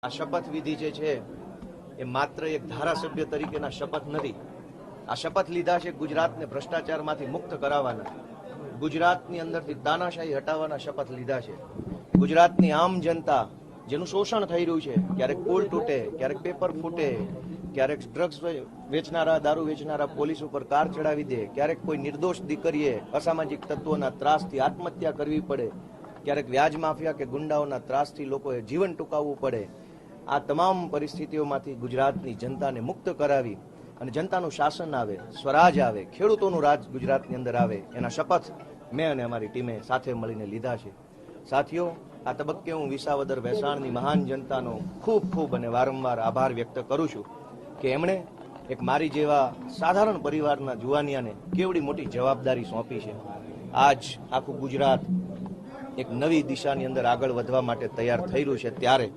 આ શપથવિધિ જે છે એ માત્ર એક ધારાસભ્ય તરીકેના શપથ નથી. આ શપથ લીધા છે ગુજરાતને ભ્રષ્ટાચારમાંથી મુક્ત કરાવવાના, ગુજરાતની અંદરથી તાનાશાહી હટાવવાના શપથ લીધા છે. ગુજરાતની આમ જનતા જેનું શોષણ થઈ રહ્યું છે, ક્યારેક પુલ તૂટે, ક્યારેક પેપર ફૂટે, ક્યારેક ડ્રગ્સ વેચનારા, દારૂ વેચનારા પોલીસ ઉપર કાર ચડાવી દે, ક્યારેક કોઈ નિર્દોષ દીકરીએ અસામાજિક તત્વોના ત્રાસથી આત્મહત્યા કરવી પડે, ક્યારેક વ્યાજ માફિયા કે ગુંડાઓના ત્રાસથી લોકોએ જીવન ટૂંકાવવું પડે. આ તમામ પરિસ્થિતિઓમાંથી ગુજરાતની જનતાને મુક્ત કરાવી અને જનતાનું શાસન આવે, સ્વરાજ આવે, ખેડૂતોનું રાજ ગુજરાતની અંદર આવે, એના શપથ મેં અને અમારી ટીમે સાથે મળીને લીધા છે. સાથીઓ, આ તબક્કે હું વિસાવદર ભેસાણની મહાન જનતાનો ખૂબ ખૂબ અને વારંવાર આભાર વ્યક્ત કરું છું કે એમણે એક મારી જેવા સાધારણ પરિવારના જુવાનિયાને કેવડી મોટી જવાબદારી સોંપી છે. આજ આખું ગુજરાત એક નવી દિશાની અંદર આગળ વધવા માટે તૈયાર થઈ રહ્યું છે. ત્યારે